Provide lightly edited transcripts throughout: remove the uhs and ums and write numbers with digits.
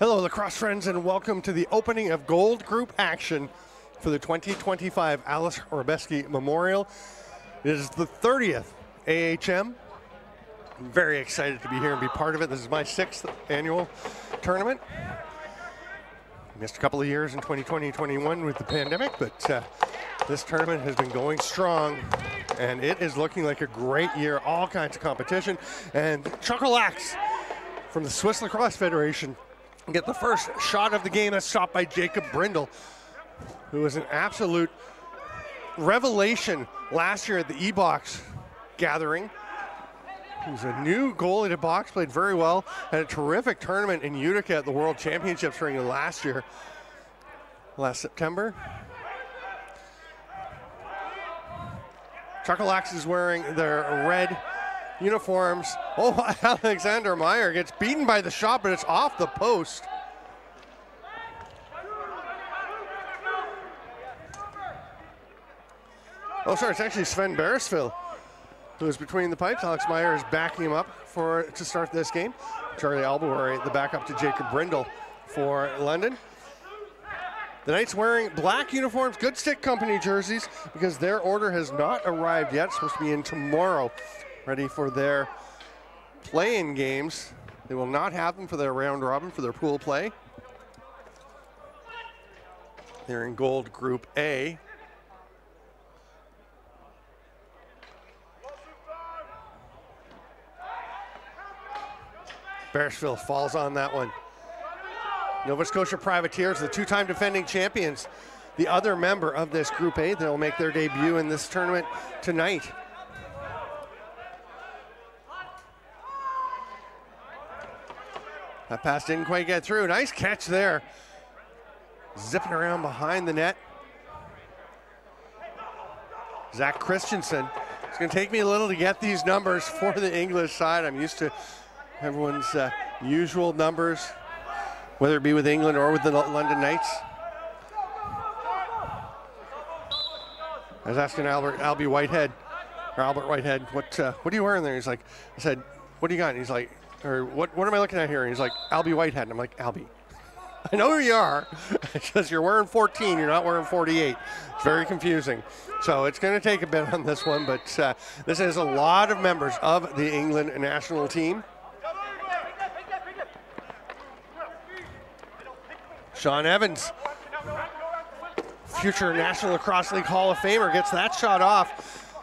Hello, lacrosse friends, and welcome to the opening of Gold Group action for the 2025 Aleš Hřebeský Memorial. It is the 30th AHM. I'm very excited to be here and be part of it. This is my 6th annual tournament. Missed a couple of years in 2020 and 21 with the pandemic, but this tournament has been going strong, and it is looking like a great year. All kinds of competition, and Chocolax from the Swiss Lacrosse Federation get the first shot of the game. That's shot by Jacob Brindle, who was an absolute revelation last year at the E-Box gathering. He's a new goalie to box, played very well, had a terrific tournament in Utica at the World Championships ring last September. Chocolax is wearing their red uniforms. Oh, Alexander Meyer gets beaten by the shot, but it's off the post. Oh, sorry, it's actually Sven Beresville who is between the pipes. Alex Meyer is backing him up to start this game. Charlie Albury, the backup to Jacob Brindle for London. The Knights wearing black uniforms, Good Stick Company jerseys, because their order has not arrived yet. It's supposed to be in tomorrow, ready for their play-in games. They will not have them for their round robin, for their pool play. They're in Gold Group A. Beresville falls on that one. Nova Scotia Privateers, the two-time defending champions, the other member of this Group A. They'll make their debut in this tournament tonight. That pass didn't quite get through. Nice catch there. Zipping around behind the net. Zach Christensen. It's going to take me a little to get these numbers for the English side. I'm used to everyone's usual numbers, whether it be with England or with the London Knights. I was asking Albert Whitehead, what are you wearing there? He's like, I said, what do you got? And he's like, or what am I looking at here? And he's like, Albie Whitehead. And I'm like, Albie, I know who you are. It's just you're wearing 14, you're not wearing 48. It's very confusing. So it's going to take a bit on this one, but this is a lot of members of the England national team. Sean Evans, future National Lacrosse League Hall of Famer, gets that shot off.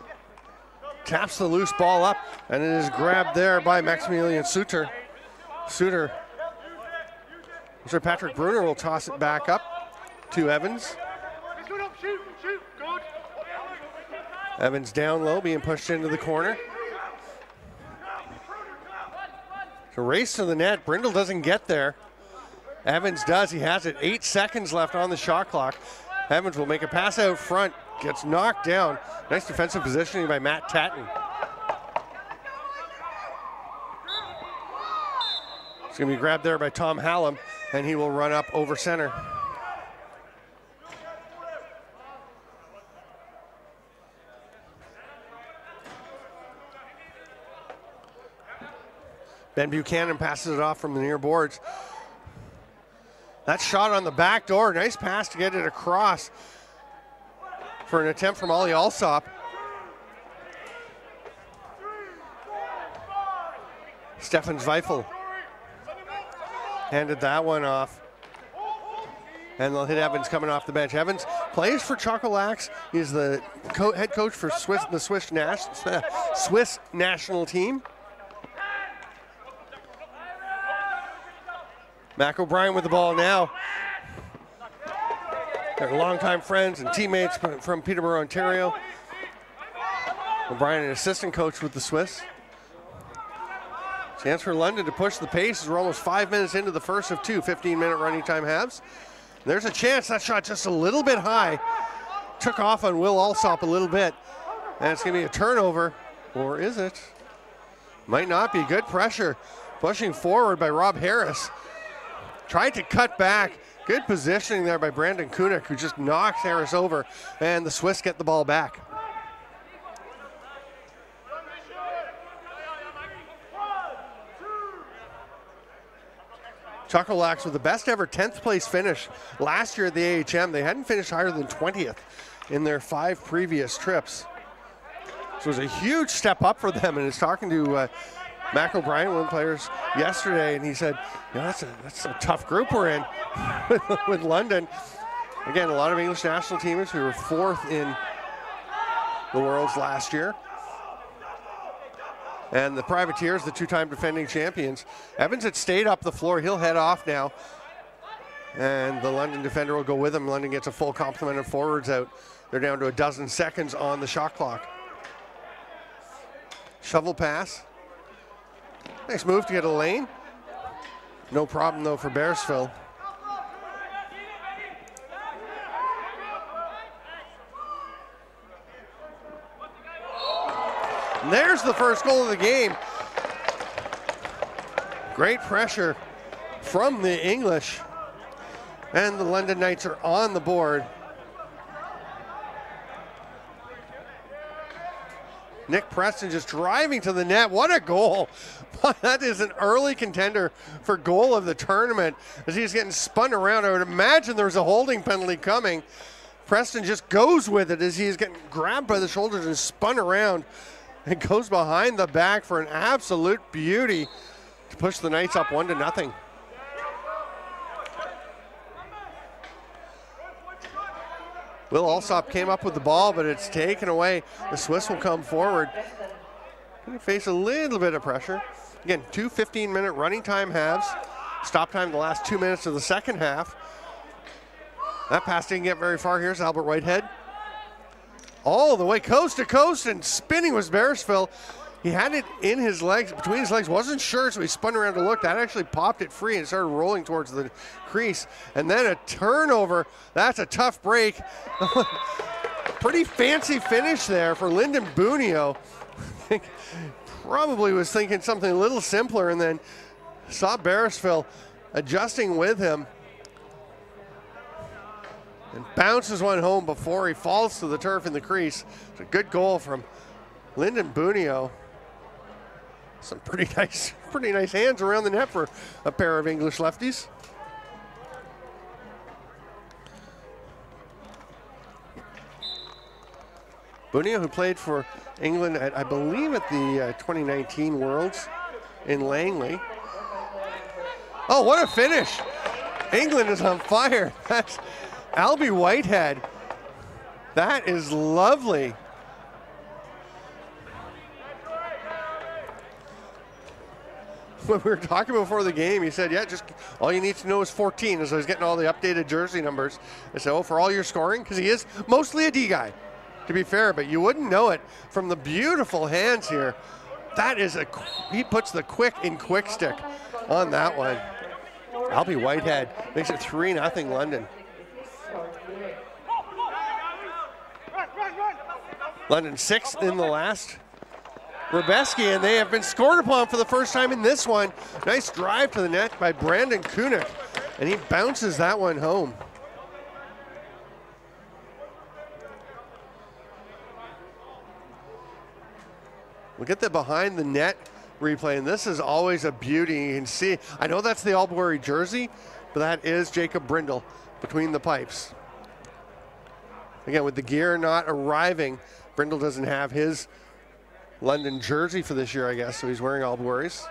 Taps the loose ball up, and it is grabbed there by Maximilian Suter. Mr. Patrick Bruner will toss it back up to Evans. Evans down low, being pushed into the corner. It's a race to the net. Brindle doesn't get there. Evans does. He has it. 8 seconds left on the shot clock. Evans will make a pass out front. Gets knocked down. Nice defensive positioning by Matt Tatton. It's going to be grabbed there by Tom Hallam, and he will run up over center. Ben Buchanan passes it off from the near boards. That shot on the back door. Nice pass to get it across for an attempt from Ollie Alsop. Stefan Zweifel handed that one off. And they'll hit Evans coming off the bench. Evans plays for Chocolax. He's the head coach for the Swiss national team. Mac O'Brien with the ball now. They're longtime friends and teammates from Peterborough, Ontario. O'Brien, an assistant coach with the Swiss. Chance for London to push the pace as we're almost 5 minutes into the first of two 15-minute running time halves. There's a chance. That shot just a little bit high. Took off on Will Alsop a little bit. And it's going to be a turnover. Or is it? Might not be. Good pressure. Pushing forward by Rob Harris. Tried to cut back. Good positioning there by Brandon Kunik, who just knocks Harris over, and the Swiss get the ball back. Chocolax with the best ever 10th place finish last year at the AHM. They hadn't finished higher than 20th in their 5 previous trips. So it was a huge step up for them. And I was talking to Mac O'Brien, one of the players, yesterday, and he said, you know, that's a tough group we're in with London. Again, a lot of English national teams. We were 4th in the Worlds last year. And the Privateers, the 2-time defending champions. Evans had stayed up the floor. He'll head off now. And the London defender will go with him. London gets a full complement of forwards out. They're down to a dozen seconds on the shot clock. Shovel pass. Nice move to get a lane. No problem, though, for Bearsville. And there's the first goal of the game. Great pressure from the English. And the London Knights are on the board. Nick Preston just driving to the net. What a goal. That is an early contender for goal of the tournament as he's getting spun around. I would imagine there's a holding penalty coming. Preston just goes with it as he's getting grabbed by the shoulders and spun around. It goes behind the back for an absolute beauty to push the Knights up 1-0. Will Alsop came up with the ball, but it's taken away. The Swiss will come forward. Going to face a little bit of pressure. Again, 2 15-minute running time halves. Stop time the last 2 minutes of the second half. That pass didn't get very far. Here's Albert Whitehead. All the way coast to coast, and spinning was Bearsville. He had it in his legs, between his legs, wasn't sure, so he spun around to look. That actually popped it free and started rolling towards the crease. And then a turnover. That's a tough break. Pretty fancy finish there for Lyndon Bunio. Probably was thinking something a little simpler and then saw Bearsville adjusting with him. And bounces one home before he falls to the turf in the crease. It's a good goal from Lyndon Bunio. Some pretty nice hands around the net for a pair of English lefties. Bunio, who played for England, I believe, at the 2019 Worlds in Langley. Oh, what a finish! England is on fire. That's Albie Whitehead. That is lovely. When we were talking before the game, he said, yeah, just all you need to know is 14, as I was getting all the updated jersey numbers. I said, oh, for all your scoring? Because he is mostly a D guy, to be fair, but you wouldn't know it from the beautiful hands here. That is he puts the quick in quick stick on that one. Albie Whitehead makes it 3-0 London. London 6th in the last. Hřebeský, and they have been scored upon for the first time in this one. Nice drive to the net by Brandon Kunik, and he bounces that one home. Look at the behind the net replay, and this is always a beauty. You can see, I know that's the Albury jersey, but that is Jacob Brindle between the pipes. Again, with the gear not arriving, Brindle doesn't have his London jersey for this year, I guess, so he's wearing Albury's.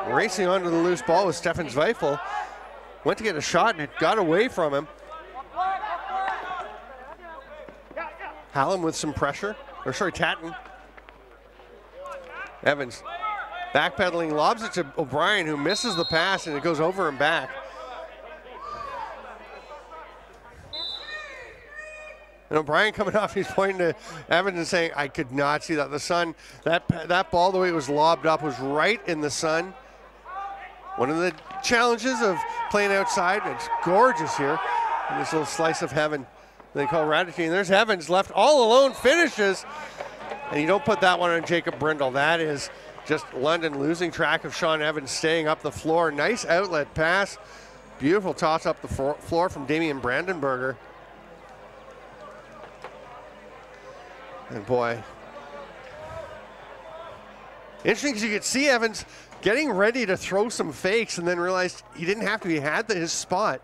Racing onto the loose ball with Stefan Zweifel. Went to get a shot and it got away from him. Hallam with some pressure, or sorry, Tatton. Evans backpedaling, lobs it to O'Brien, who misses the pass, and it goes over and back. And O'Brien coming off, he's pointing to Evans and saying, I could not see that. The sun, that ball, the way it was lobbed up, was right in the sun. One of the challenges of playing outside. It's gorgeous here in this little slice of heaven they call Radotín. There's Evans left all alone, finishes. And you don't put that one on Jacob Brindle. That is just London losing track of Sean Evans, staying up the floor. Nice outlet pass. Beautiful toss up the floor from Damian Brandenberger. And boy, interesting because you could see Evans getting ready to throw some fakes and then realized he didn't have to. He had his spot.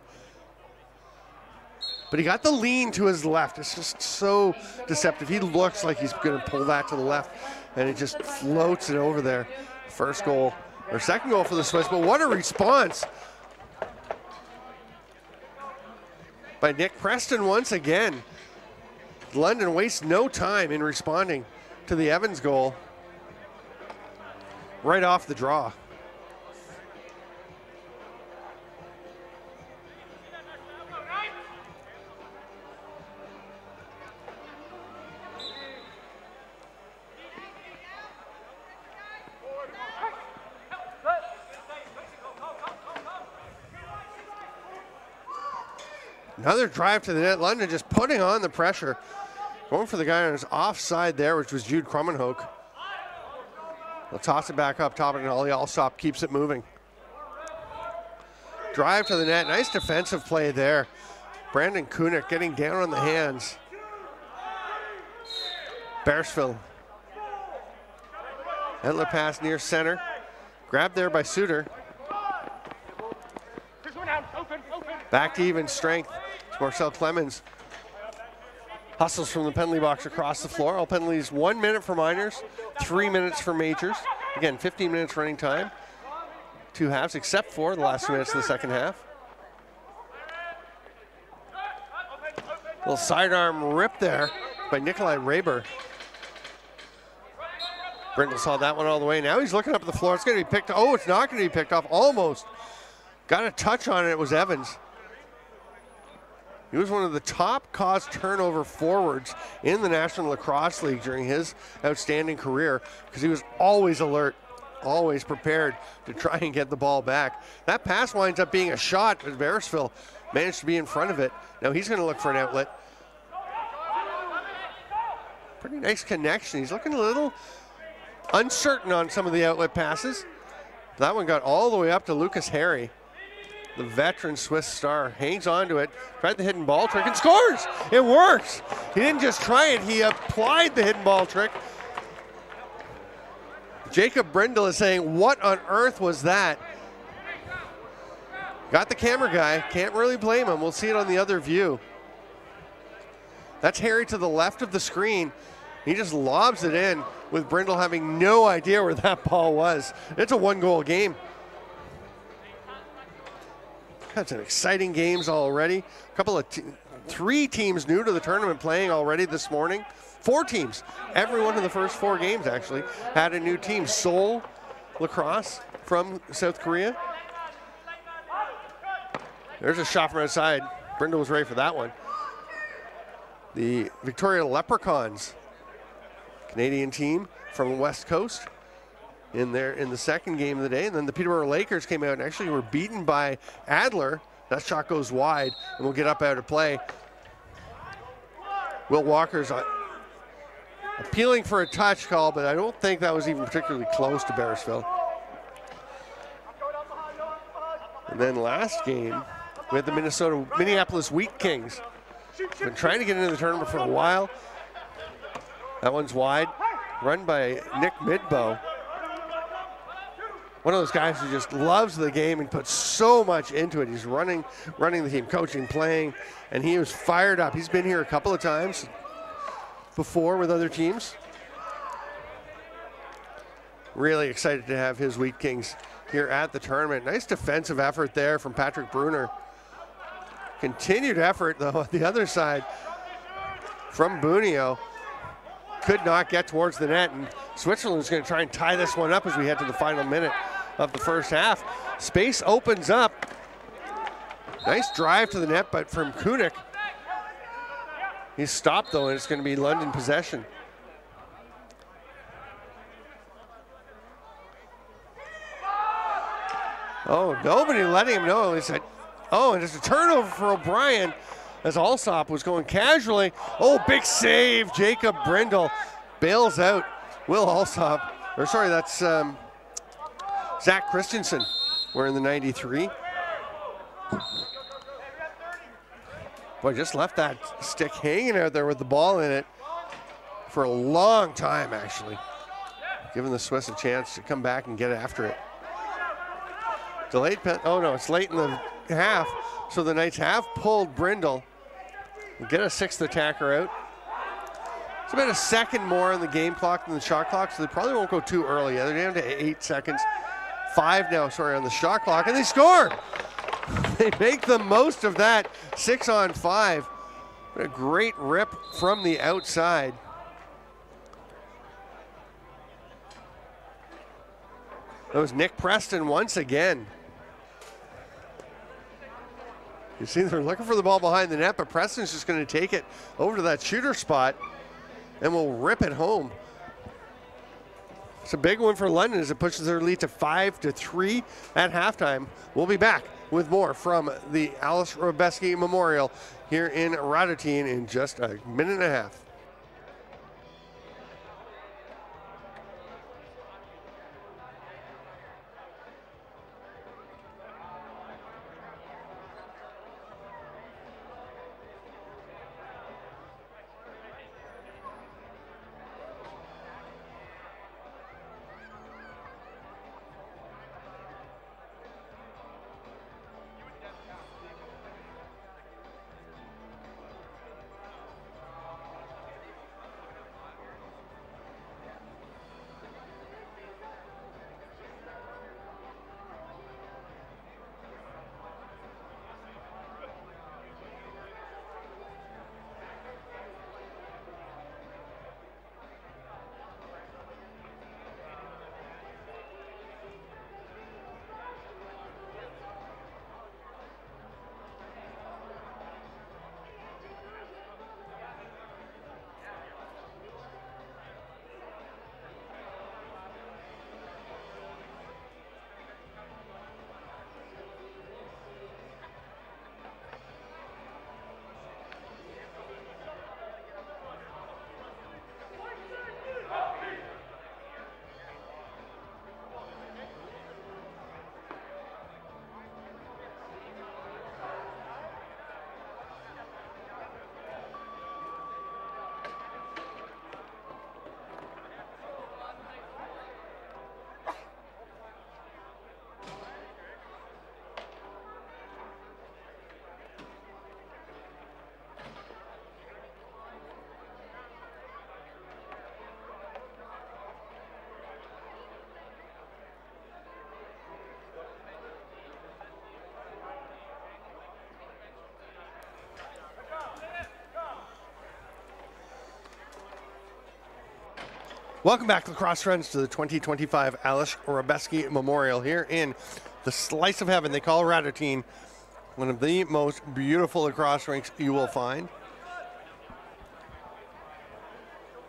But he got the lean to his left. It's just so deceptive. He looks like he's going to pull that to the left, and it just floats it over there. First goal, or second goal for the Swiss, but what a response by Nick Preston once again. London wastes no time in responding to the Evans goal right off the draw. Another drive to the net. London just putting on the pressure. Going for the guy on his offside there, which was Jude Krummenhoek. They'll toss it back up top, and Ollie Alsop keeps it moving. Drive to the net. Nice defensive play there. Brandon Kunik getting down on the hands. Bearsville. Outlet pass near center. Grabbed there by Suter. Back to even strength. Marcel Clemens hustles from the penalty box across the floor. All penalties 1 minute for minors, 3 minutes for majors. Again, 15 minutes running time. 2 halves, except for the last 2 minutes of the second half. Little sidearm rip there by Nikolai Raber. Brindle saw that one all the way. Now he's looking up at the floor. It's going to be picked. Oh, it's not going to be picked off. Almost. Got a touch on it. It was Evans. He was one of the top caused turnover forwards in the National Lacrosse League during his outstanding career because he was always alert, always prepared to try and get the ball back. That pass winds up being a shot, but Bearsville managed to be in front of it. Now he's going to look for an outlet. Pretty nice connection. He's looking a little uncertain on some of the outlet passes. That one got all the way up to Lucas Harry. The veteran Swiss star hangs on to it, tried the hidden ball trick and scores! It works! He didn't just try it, he applied the hidden ball trick. Jacob Brindle is saying, what on earth was that? Got the camera guy, can't really blame him. We'll see it on the other view. That's Harry to the left of the screen. He just lobs it in with Brindle having no idea where that ball was. It's a 1-goal game. That's an exciting games already. A couple of 3 teams new to the tournament playing already this morning. 4 teams. Every one of the first 4 games actually had a new team. Seoul Lacrosse from South Korea. There's a shot from outside. Brindle was ready for that one. The Victoria Leprechauns, Canadian team from the West Coast, in the second game of the day. And then the Peterborough Lakers came out and actually were beaten by Adler. That shot goes wide and will get up out of play. Will Walker's appealing for a touch call, but I don't think that was even particularly close to Bearsville. And then last game, we had the Minneapolis Wheat Kings. Been trying to get into the tournament for a while. That one's wide, run by Nick Midbow. One of those guys who just loves the game and puts so much into it. He's running the team, coaching, playing, and he was fired up. He's been here a couple of times before with other teams. Really excited to have his Wheat Kings here at the tournament. Nice defensive effort there from Patrick Bruner. Continued effort, though, on the other side from Bunio. Could not get towards the net, and Switzerland's going to try and tie this one up as we head to the final minute of the first half. Space opens up. Nice drive to the net, but from Kunik. He's stopped, though, and it's going to be London possession. Oh, nobody letting him know. He said, oh, and it's a turnover for O'Brien as Alsop was going casually. Oh, big save, Jacob Brindle. bails out Will Alsop, or sorry, that's Zach Christensen wearing the 93. Boy, just left that stick hanging out there with the ball in it for a long time, actually. Giving the Swiss a chance to come back and get after it. Delayed pen, oh no, it's late in the half, so the Knights have pulled Brindle. Get a sixth attacker out. It's about a second more in the game clock than the shot clock, so they probably won't go too early. They're down to 8 seconds. 5 now, sorry, on the shot clock, and they score! They make the most of that 6-on-5. What a great rip from the outside. That was Nick Preston once again. You see, they're looking for the ball behind the net, but Preston's just going to take it over to that shooter spot and will rip it home. It's a big one for London as it pushes their lead to 5-3 at halftime. We'll be back with more from the Aleš Hřebeský Memorial here in Radotín in just a minute and a half. Welcome back, lacrosse friends, to the 2025 Aleš Hřebeský Memorial here in the slice of heaven they call Radotín, one of the most beautiful lacrosse rinks you will find.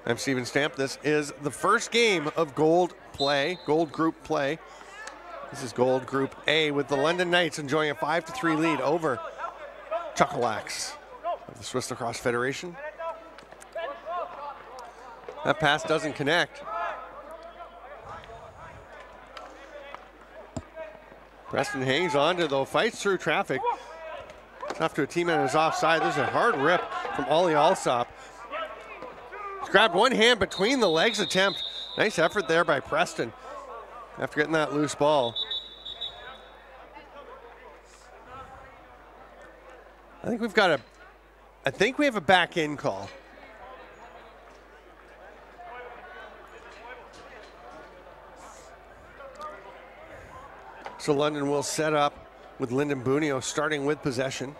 I'm Steven Stamp. This is the first game of Gold Group play. This is Gold Group A with the London Knights enjoying a 5-3 lead over Chocolax of the Swiss Lacrosse Federation. That pass doesn't connect. Preston hangs on to, though, fights through traffic. It's after a teammate is offside. There's a hard rip from Ollie Alsop. He's grabbed one hand between the legs attempt. Nice effort there by Preston after getting that loose ball. I think we have a back in call. So London will set up with Lyndon Bunio starting with possession.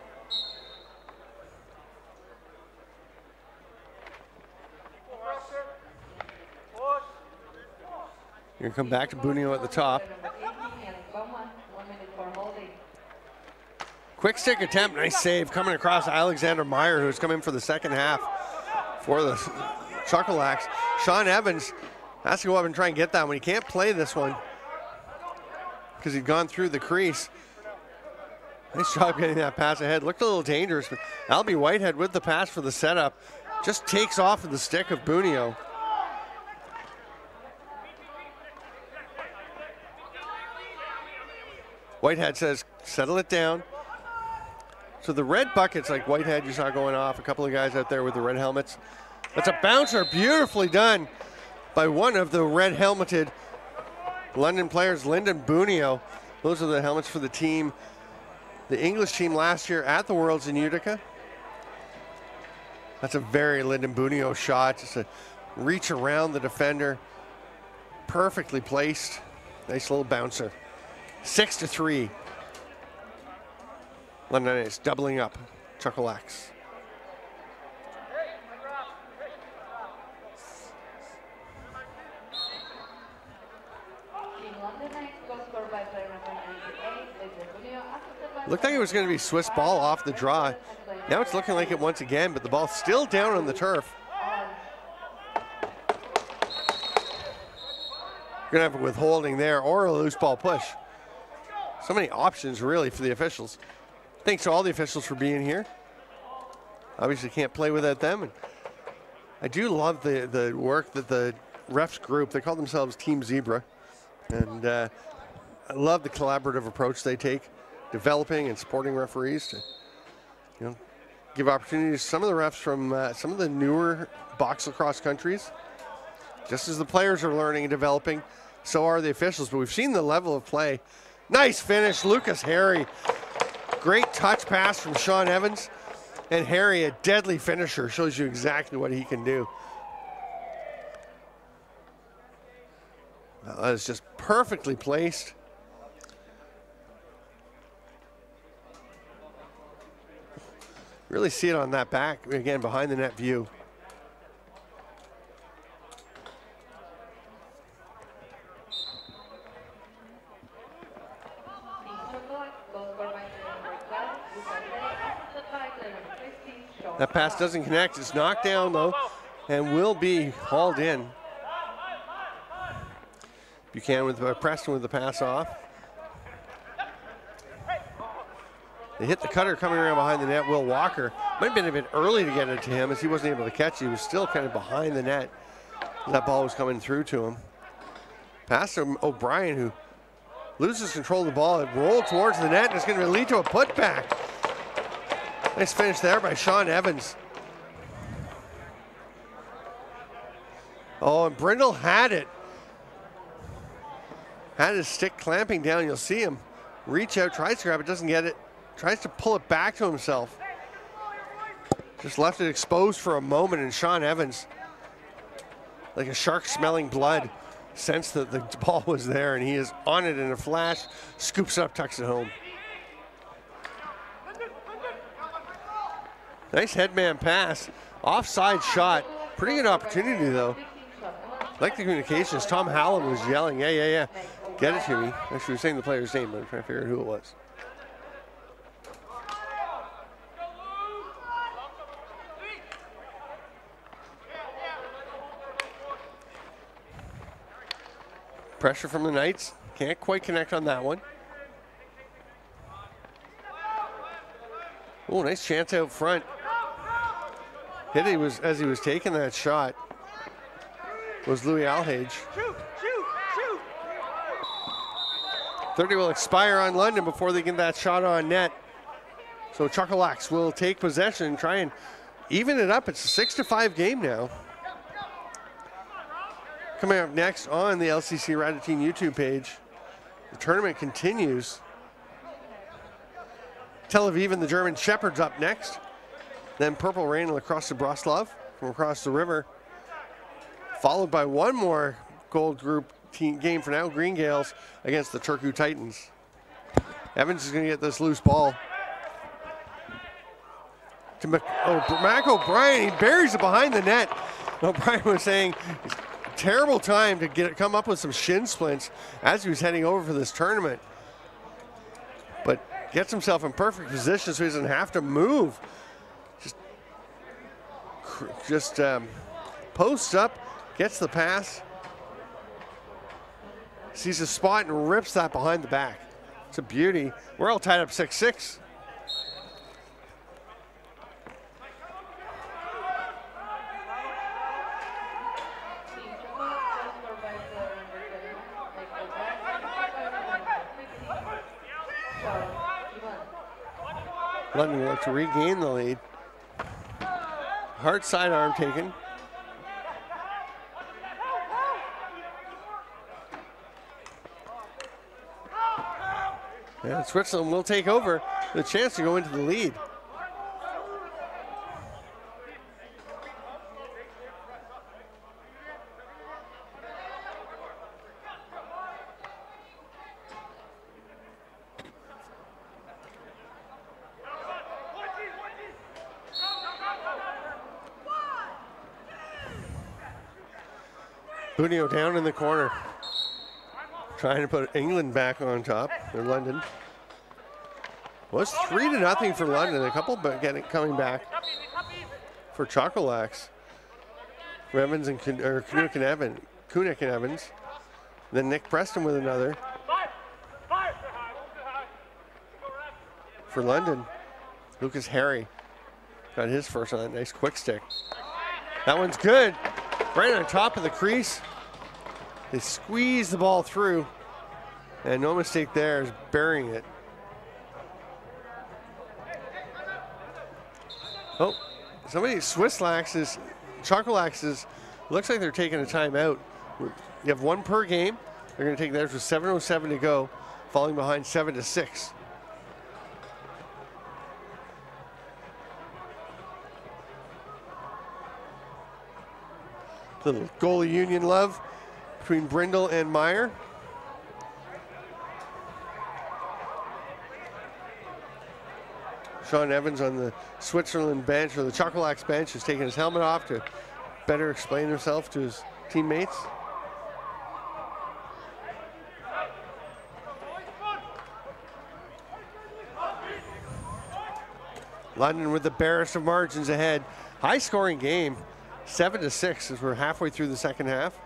You're gonna come back to Bunio at the top. Quick stick attempt, nice save coming across Alexander Meyer, who's come in for the second half for the Chocolax. Sean Evans has to go up and try and get that one. He can't play this one because he'd gone through the crease. Nice job getting that pass ahead. Looked a little dangerous, but Albie Whitehead with the pass for the setup just takes off of the stick of Bunio. Whitehead says, settle it down. So the red buckets, like Whitehead, you saw going off, a couple of guys out there with the red helmets. That's a bouncer, beautifully done by one of the red helmeted London players, Lyndon Bunio. Those are the helmets for the team, the English team last year at the Worlds in Utica. That's a very Lyndon Bunio shot, just a reach around the defender, perfectly placed. Nice little bouncer. 6-3. London is doubling up. Chocolax. Looked like it was going to be Swiss ball off the draw. Now it's looking like it once again, but the ball's still down on the turf. You're going to have a withholding there or a loose ball push. So many options really for the officials. Thanks to all the officials for being here. Obviously can't play without them. And I do love the work that the refs group, they call themselves Team Zebra. And I love the collaborative approach they take, developing and supporting referees to, you know, give opportunities to some of the refs from some of the newer box-lacrosse countries. Just as the players are learning and developing, so are the officials. But we've seen the level of play. Nice finish, Lucas Harry. Great touch pass from Sean Evans. And Harry, a deadly finisher, shows you exactly what he can do. That is just perfectly placed. Really see it on that back, again, behind the net view. That pass doesn't connect. It's knocked down, though, and will be hauled in. Buchanan with Preston with the pass off. They hit the cutter coming around behind the net. Will Walker might have been a bit early to get it to him as he wasn't able to catch it. He was still kind of behind the net. That ball was coming through to him. Pass to O'Brien, who loses control of the ball. It rolled towards the net, and it's going to lead to a putback. Nice finish there by Sean Evans. Oh, and Brindle had it. Had his stick clamping down. You'll see him reach out, tries to grab it, doesn't get it. Tries to pull it back to himself. Just left it exposed for a moment, and Sean Evans, like a shark smelling blood, sensed that the ball was there, and he is on it in a flash, scoops it up, tucks it home. Nice headman pass. Offside shot. Pretty good opportunity, though. Like the communications, Tom Hallam was yelling, yeah. Get it to me. Actually, he was saying the player's name, but I'm trying to figure out who it was. Pressure from the Knights. Can't quite connect on that one. Oh, nice chance out front. Hit it as he was taking that shot was Louis Alhage. 30 will expire on London before they get that shot on net. So Chocolax will take possession and try and even it up. It's a 6-5 game now. Coming up next on the LCC Radotín YouTube page, the tournament continues. Tel Aviv and the German Shepherds up next. Then Purple Rain and Lacrosse de Broslav from across the river. Followed by one more gold group team game for now, Green Gales against the Turku Titans. Evans is going to get this loose ball. To Mac O'Brien, he buries it behind the net. O'Brien was saying, terrible time to come up with some shin splints as he was heading over for this tournament. But gets himself in perfect position so he doesn't have to move. Just posts up, gets the pass, sees a spot and rips that behind the back. It's a beauty. We're all tied up 6-6. London will look to regain the lead. Hart sidearm taken. And Switzerland will take over the chance to go into the lead. Bunio down in the corner, trying to put England back on top, or London. Was 3-0 for London. A couple coming back for Chocolax. For Evans and Kunick and Evans. Then Nick Preston with another. For London, Lucas Harry got his first on that nice quick stick. That one's good. Right on top of the crease. They squeeze the ball through. And no mistake there, is burying it. Oh, Chocolax looks like they're taking a timeout. You have one per game. They're going to take theirs with 7:07 to go, falling behind 7-6. Little goalie union love between Brindle and Meyer. Sean Evans on the Switzerland bench, or the Chocolax bench, is taking his helmet off to better explain himself to his teammates. London with the barest of margins ahead. High scoring game, 7-6 as we're halfway through the second half.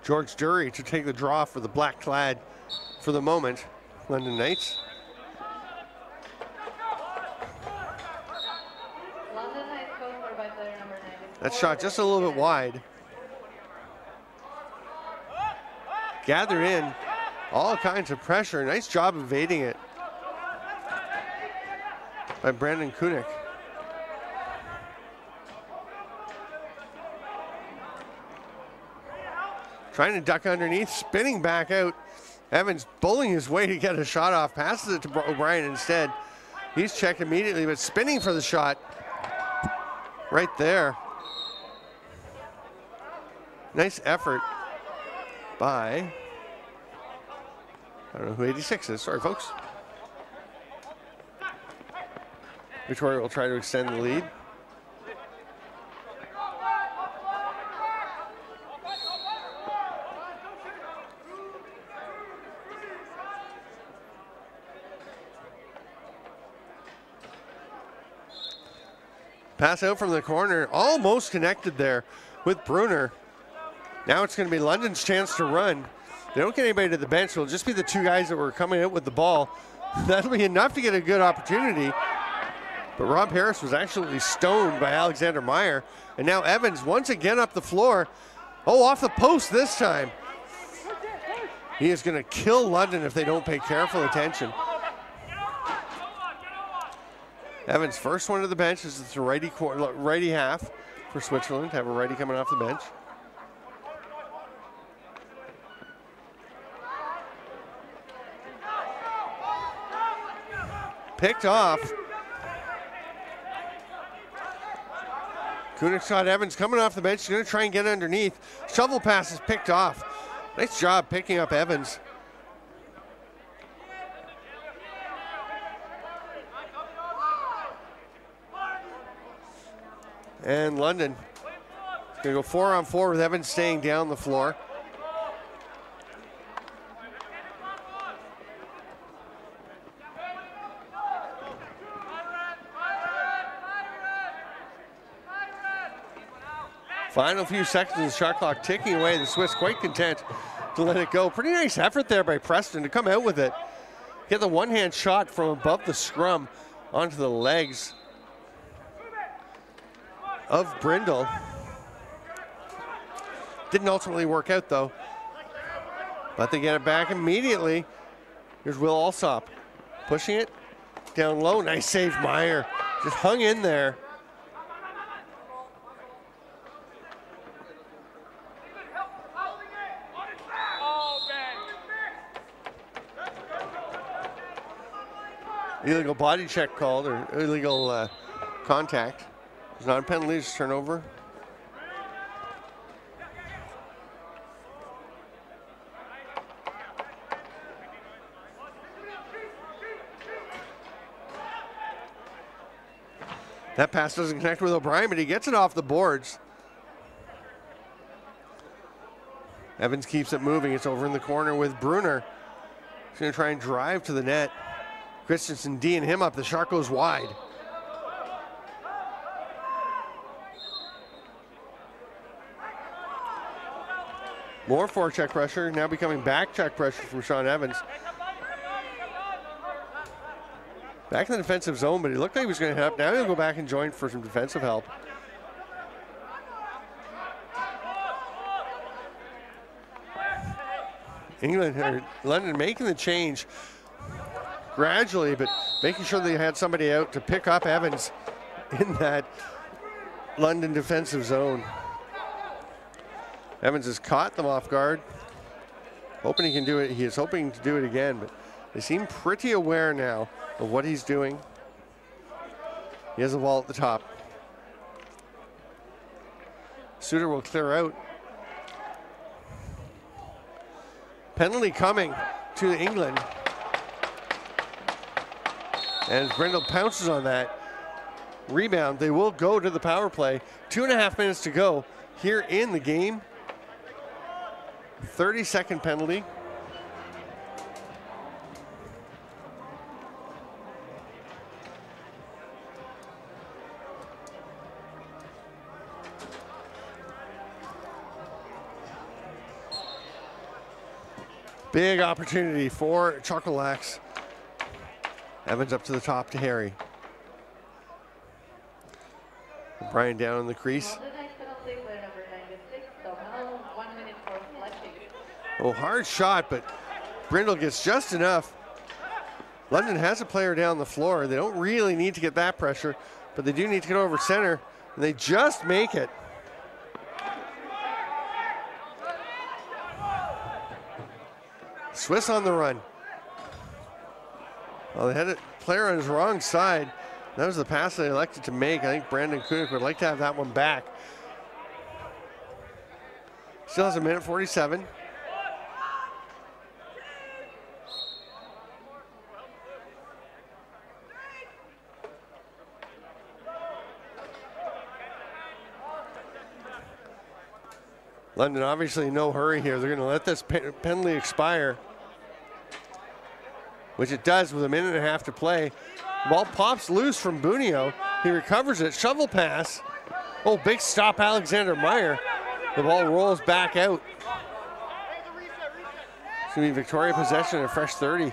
George Dury to take the draw for the black clad for the moment, London Knights. That shot just a little bit wide. Gathered in, all kinds of pressure. Nice job evading it by Brandon Kunick. Trying to duck underneath, spinning back out. Evans bowling his way to get a shot off, passes it to O'Brien instead. He's checked immediately, but spinning for the shot right there. Nice effort by, I don't know who 86 is, sorry folks. Victoria will try to extend the lead. Pass out from the corner, almost connected there with Bruner. Now it's going to be London's chance to run. They don't get anybody to the bench. It'll just be the two guys that were coming out with the ball. That'll be enough to get a good opportunity. But Rob Harris was actually stoned by Alexander Meyer. And now Evans once again up the floor. Oh, off the post this time. He is going to kill London if they don't pay careful attention. Evans, first one to the bench. This is the righty half for Switzerland. Have a righty coming off the bench. Picked off. Kunick shot Evans coming off the bench. He's going to try and get underneath. Shovel pass is picked off. Nice job picking up Evans. And London going to go 4-on-4 with Evans staying down the floor. Final few seconds of the shot clock ticking away. The Swiss quite content to let it go. Pretty nice effort there by Preston to come out with it. Get the one-hand shot from above the scrum onto the legs of Brindle. Didn't ultimately work out though, but they get it back immediately. Here's Will Alsop pushing it down low. Nice save, Meyer. Just hung in there. Illegal body check called, or illegal contact. It's not a penalty, it's turnover. That pass doesn't connect with O'Brien, but he gets it off the boards. Evans keeps it moving. It's over in the corner with Bruner. He's going to try and drive to the net. Christensen D'ing him up. The shot goes wide. More forecheck pressure, now becoming back check pressure from Sean Evans. Back in the defensive zone, but he looked like he was going to help. Now he'll go back and join for some defensive help. England, or London making the change gradually, but making sure they had somebody out to pick up Evans in that London defensive zone. Evans has caught them off guard. Hoping he can do it. He is hoping to do it again, but they seem pretty aware now of what he's doing. He has the ball at the top. Suter will clear out. Penalty coming to England. And Brindle pounces on that. Rebound. They will go to the power play. 2.5 minutes to go here in the game. 30-second penalty. Big opportunity for Chocolax. Evans up to the top to Harry. Brian down in the crease. Oh, hard shot, but Brindle gets just enough. London has a player down the floor. They don't really need to get that pressure, but they do need to get over center, and they just make it. Swiss on the run. Well, they had a player on his wrong side. That was the pass they elected to make. I think Brandon Kunik would like to have that one back. Still has a minute 47. London obviously in no hurry here. They're going to let this penalty expire, which it does with a minute and a half to play. Ball pops loose from Bunio. He recovers it. Shovel pass. Oh, big stop, Alexander Meyer. The ball rolls back out. It's going to be Victoria possession, a fresh 30.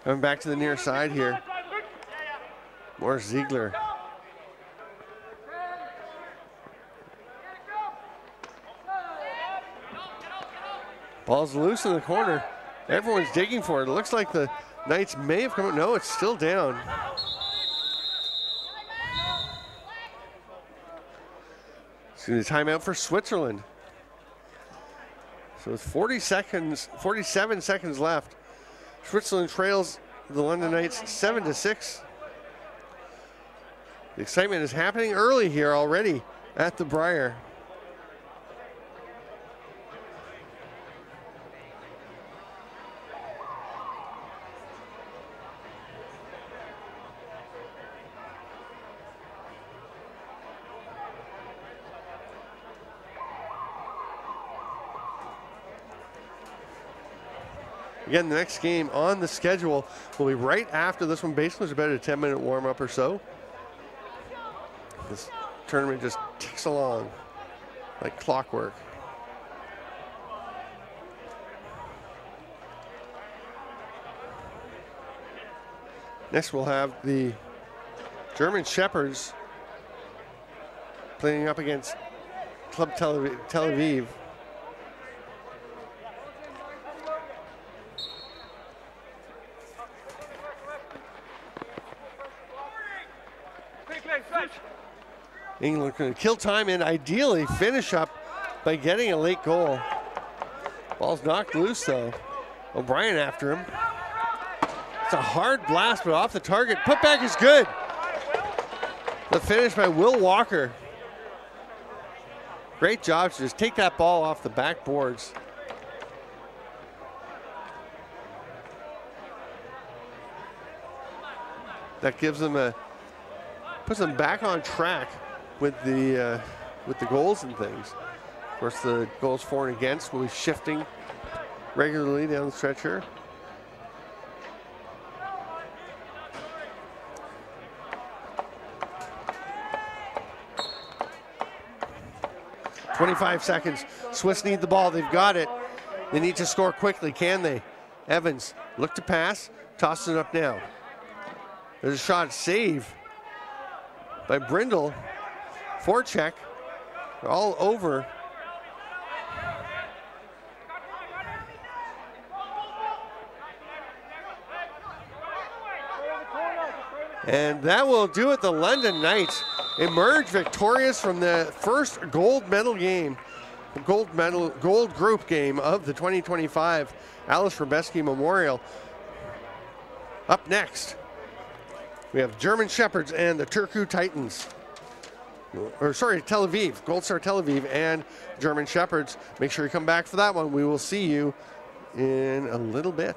Coming back to the near side here. Morris Ziegler. Ball's loose in the corner. Everyone's digging for it. It looks like the Knights may have come out. No, it's still down. It's going to be a timeout for Switzerland. So with 47 seconds left, Switzerland trails the London Knights 7-6. The excitement is happening early here already at the Briar. Again, the next game on the schedule will be right after this one. Basically, it's about a 10-minute warm-up or so. This tournament just ticks along like clockwork. Next, we'll have the German Shepherds playing up against Club Tel Aviv. England going to kill time and ideally finish up by getting a late goal. Ball's knocked loose though. O'Brien after him. It's a hard blast, but off the target. Putback is good. The finish by Will Walker. Great job to just take that ball off the backboards. That gives them puts them back on track with the goals and things. Of course, the goals for and against will be shifting regularly down the stretch here. .25 seconds. Swiss need the ball. They've got it. They need to score quickly. Can they? Evans look to pass. Tosses it up now. There's a shot. Save by Brindle. Forecheck. All over. And that will do it. The London Knights emerge victorious from the first gold medal game, gold group game of the 2025 Aleš Hřebeský Memorial. Up next, we have German Shepherds and the Turku Titans. Or sorry, Tel Aviv, Gold Star Tel Aviv and German Shepherds. Make sure you come back for that one. We will see you in a little bit.